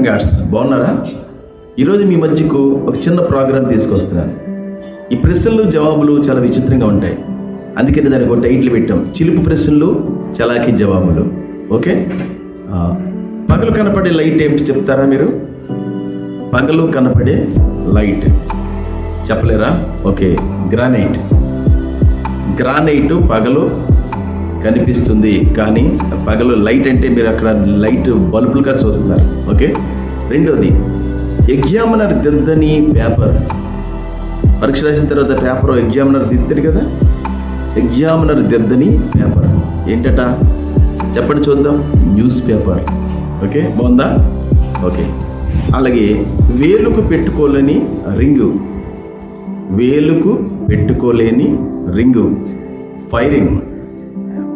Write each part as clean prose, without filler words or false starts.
Helping arts బాగున్నారా? ఈరోజు మీ మధ్యకు ఒక చిన్న ప్రోగ్రాం తీసుకొస్తున్నాను. ఈ ప్రశ్నలు జవాబులు చాలా విచిత్రంగా ఉంటాయి, అందుకని దానికి ఒక టైటిల్ పెట్టాం, చిలుపు ప్రశ్నలు చలాకీ జవాబులు. ఓకే, పగలు కనపడే లైట్ ఏమిటి చెప్తారా మీరు? పగలు కనపడే లైట్ చెప్పలేరా? ఓకే, గ్రానైట్ పగలు కనిపిస్తుంది, కానీ పగలు లైట్ అంటే మీరు అక్కడ లైట్ బల్బులుగా చూస్తున్నారు. ఓకే, రెండోది ఎగ్జామినర్ దిద్దని పేపర్. పరీక్ష రాసిన తర్వాత పేపర్ ఎగ్జామినర్ దిద్దారు కదా, ఎగ్జామినర్ దిద్దని పేపర్ ఏంటట చెప్పండి చూద్దాం. News paper. ఓకే, బాగుందా? ఓకే, అలాగే వేలుకు పెట్టుకోలేని రింగు. వేలుకు పెట్టుకోలేని రింగు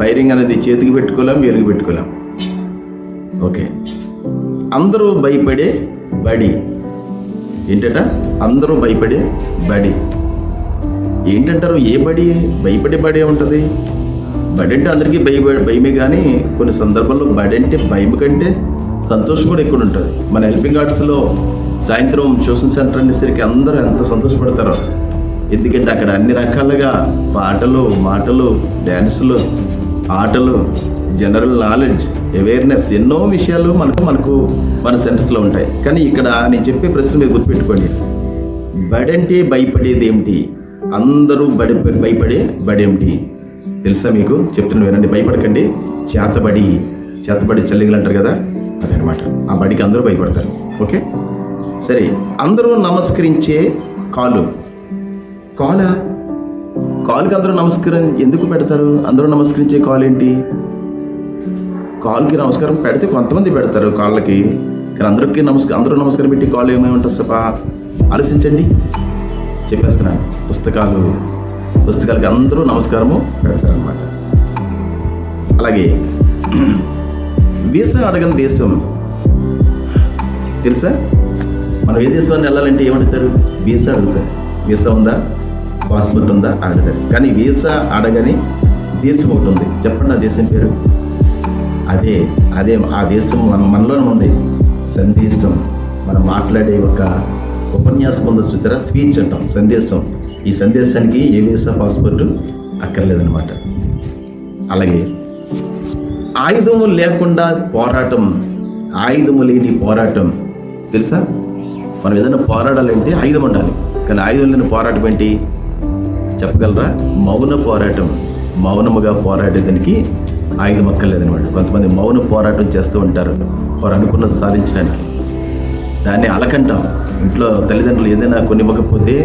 ఫైరింగ్ అనేది చేతికి పెట్టుకోలేం, వేలుకు పెట్టుకోలేం. ఓకే, అందరూ భయపడే బడి ఏంటట? అందరూ భయపడే బడి ఏంటంటారు? ఏ బడి? భయపడే బడి ఉంటుంది. బడి అంటే అందరికీ భయమే, కానీ కొన్ని సందర్భాల్లో బడి అంటే భయం కంటే సంతోషం కూడా ఎక్కువ ఉంటుంది. మన హెల్పింగ్ ఆర్ట్స్లో సాయంత్రం ట్యూషన్ సెంటర్ అనేసరికి అందరూ ఎంత సంతోషపడతారో, ఎందుకంటే అక్కడ అన్ని రకాలుగా పాటలు, మాటలు, డ్యాన్సులు, ఆటలు, జనరల్ నాలెడ్జ్, అవేర్నెస్, ఎన్నో విషయాలు మనకు మన సెంటర్స్లో ఉంటాయి. కానీ ఇక్కడ నేను చెప్పే ప్రశ్న మీరు గుర్తుపెట్టుకోండి. బడి అంటే భయపడేది ఏమిటి? అందరూ భయపడే బడి ఏమిటి తెలుసా మీకు? చెప్తున్నా వినండి, భయపడకండి. చేతబడి చల్లిగలు అంటారు కదా, అదనమాట. ఆ బడికి అందరూ భయపడతారు. ఓకే, సరే. అందరూ నమస్కరించే కాలుకి అందరూ నమస్కారం ఎందుకు పెడతారు? అందరూ నమస్కరించే కాలు ఏంటి? కాలుకి నమస్కారం పెడితే కొంతమంది పెడతారు కాళ్ళకి, కానీ అందరూ నమస్కారం పెట్టి కాళ్ళు ఏమేమంటారు? సపా ఆలోచించండి, చెప్పేస్తున్నాను. పుస్తకాలకి అందరూ నమస్కారము పెడతారు అనమాట. అలాగే వీసా అడగని దేశం తెలుసా? మనం ఏ దేశాన్ని వెళ్ళాలంటే ఏమడుగుతారు? వీసా అడుగుతారు. వీసా ఉందా, పాస్పోర్ట్ ఉందా అడుగుతారు. కానీ వీసా అడగని దేశం ఒకటి ఉంది. చెప్పండి ఆ దేశం పేరు. అదే ఆ దేశం మనలోనే ఉంది. సందేశం. మనం మాట్లాడే ఒక ఉపన్యాసం ఉందో చూసారా, స్పీచ్ అంటాం, సందేశం. ఈ సందేశానికి ఏ వీసా, పాస్పోర్ట్ అక్కర్లేదనమాట. అలాగే ఆయుధము లేకుండా పోరాటం, ఆయుధము లేని పోరాటం తెలుసా? మనం ఏదైనా పోరాడాలంటే ఆయుధం ఉండాలి, కానీ ఆయుధం లేని పోరాటం ఏంటి చెప్పగలరా? మౌన పోరాటం. మౌనముగా పోరాడేదానికి ఆయుధం అక్కర్లేదనమాట. కొంతమంది మౌన పోరాటం చేస్తూ ఉంటారు వారు అనుకున్నది సాధించడానికి. దాన్ని అలకంటాం. ఇంట్లో తల్లిదండ్రులు ఏదైనా కొనివ్వకపోతే,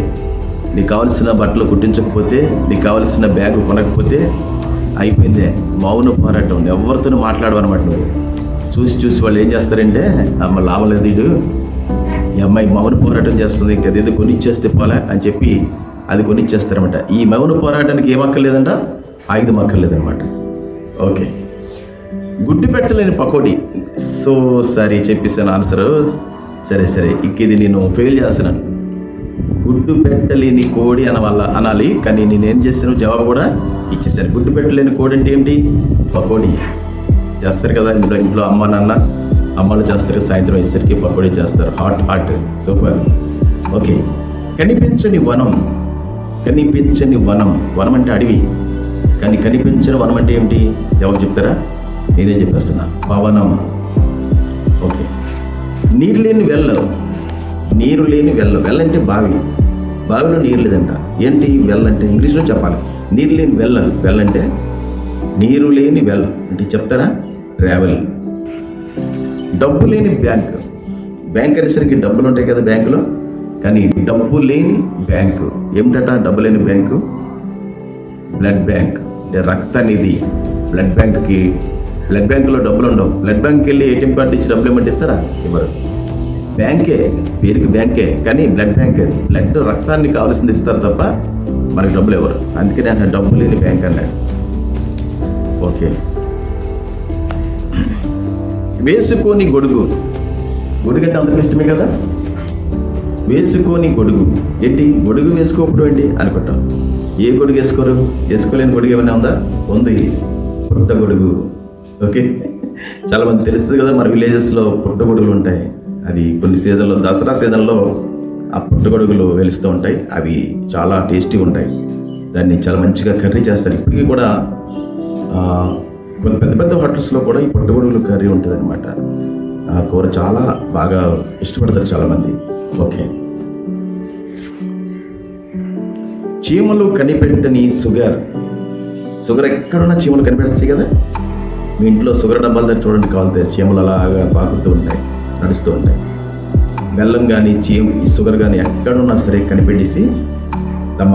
నీకు కావాల్సిన బట్టలు కుట్టించకపోతే, నీకు కావాల్సిన బ్యాగు కొనకపోతే అయిపోయిందే. మౌన పోరాటం. ఎవరితోనూ మాట్లాడవన్నమాట. నువ్వు చూసి వాళ్ళు ఏం చేస్తారంటే, అమ్మ లావలేదు వీడు, ఈ అమ్మాయి మౌన పోరాటం చేస్తుంది, ఇంకేదో కొనిచ్చేస్తే పోలే అని చెప్పి అది కొనిచ్చేస్తారనమాట. ఈ మౌన పోరాటానికి ఏమక్కర్లేదంట? ఆయుధం అక్కర్లేదనమాట. ఓకే, గుడ్డు పెట్టలేని పకోడీ. సరే చెప్పేసాను ఆన్సర్. సరే ఇది నేను ఫెయిల్ చేస్తున్నాను. గుడ్డు పెట్టలేని కోడి అనాలి, కానీ నేనేం చేశాను? జవాబు కూడా ఇచ్చేసాను. గుడ్డు పెట్టలేని కోడి అంటే ఏంటి? పకోడీ చేస్తారు కదా ఇంట్లో అమ్మ నాన్న, అమ్మలు చేస్తారు. సాయంత్రం వేసరికి పకోడీ చేస్తారు. Hot super. ఓకే, కనిపించని వనం. వనం అంటే అడవి, కానీ కనిపించని వనం అంటే ఏమిటి? జవాబు చెప్తారా? నేనే చెప్పేస్తున్నా, పవనం. ఓకే, నీరు లేని వెల్ల అంటే బావిలో నీరు లేదంట. ఏంటి వెల్ అంటే? ఇంగ్లీష్లో చెప్పాలి. నీరు లేని వెల్ అంటే నీరు లేని వెల్ అంటే చెప్తారా? ట్రావెల్. డబ్బు లేని బ్యాంక్ అనేసరికి డబ్బులు ఉంటాయి కదా బ్యాంకులో, కానీ డబ్బు లేని బ్యాంకు ఏమిటట? డబ్బు లేని బ్యాంకు బ్లడ్ బ్యాంక్ అంటే రక్త నిధి. బ్లడ్ బ్యాంకులో డబ్బులు ఉండవు. బ్లడ్ బ్యాంక్కి వెళ్ళి ఏటీఎం కార్డు ఇచ్చి డబ్బులు ఏమంటే ఇస్తారా? ఇవ్వరు. బ్యాంకే, పేరుకి బ్యాంకే, కానీ బ్లడ్ బ్యాంక్ అది. బ్లడ్ రక్తాన్ని కావాల్సింది ఇస్తారు తప్ప మనకి డబ్బులు ఇవ్వరు. అందుకని అంటే డబ్బు లేని బ్యాంక్ అన్నాడు. ఓకే, వేసుకోని గొడుగు అంటే అందరికి ఇష్టమే కదా. వేసుకోని గొడుగు ఏంటి? గొడుగు వేసుకోకపోవడం ఏంటి అనుకుంటాం. ఏ గొడుగు వేసుకోలేని గొడుగు ఏమైనా ఉందా? ఉంది, పుట్ట గొడుగు. ఓకే, చాలా మంది తెలుస్తుంది కదా, మన విలేజెస్లో పుట్ట గొడుగులు ఉంటాయి. అది కొన్ని సీజన్లో, దసరా సీజన్లో ఆ పుట్టగొడుగులు వెలుస్తూ ఉంటాయి. అవి చాలా టేస్టీగా ఉంటాయి. దాన్ని చాలా మంచిగా కర్రీ చేస్తారు. ఇప్పటికీ కూడా కొన్ని పెద్ద పెద్ద హోటల్స్లో కూడా ఈ పుట్టగొడుగులు కర్రీ ఉంటుంది అనమాట. ఆ కూర చాలా బాగా ఇష్టపడతారు చాలామంది. ఓకే, చీమలు కనిపెట్టని షుగర్. షుగర్ ఎక్కడున్నా చీమలు కనిపెడతాయి కదా. మీ ఇంట్లో షుగర్ డబ్బాల దగ్గర చూడండి, కావాలితే చీమలు అలాగా పాకుతూ ఉంటాయి, నడుస్తూ ఉంటాయి. బెల్లం కానీ ఈ షుగర్ కానీ ఎక్కడున్నా సరే కనిపెట్టేసి తమ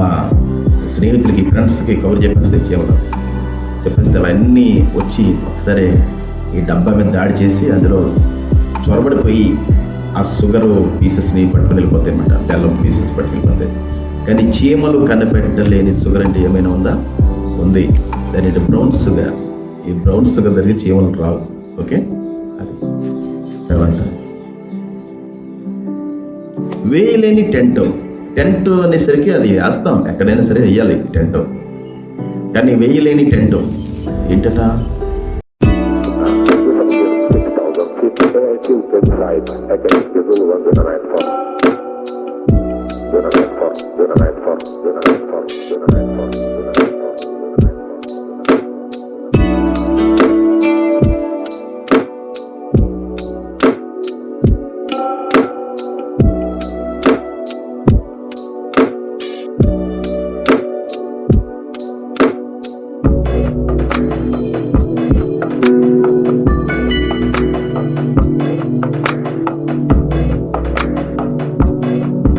స్నేహితులకి, ఫ్రెండ్స్కి కవర్ చెప్పేస్తాయి. చీమలు చెప్పేస్తే అవన్నీ వచ్చి ఒకసారి ఈ డబ్బా మీద దాడి చేసి అందులో చొరబడిపోయి ఆ షుగర్ పీసెస్ని పట్టుకుని వెళ్ళిపోతాయి అన్నమాట. బెల్లం పీసెస్ పట్టుకుని వెళ్ళిపోతాయి. కానీ చీమలు కనిపెట్టలేని షుగర్ అంటే ఏమైనా ఉందా? ఉంది. దాని బ్రౌన్ షుగర్. ఈ బ్రౌన్ షుగర్ దగ్గర చీమలు రావు. ఓకే, అది తర్వాత వేయలేని టెంట్. టెంట్ అనేసరికి అది వేస్తాం, ఎక్కడైనా సరే వేయాలి టెంట్. కానీ వేయలేని టెంట్ ఏంటట?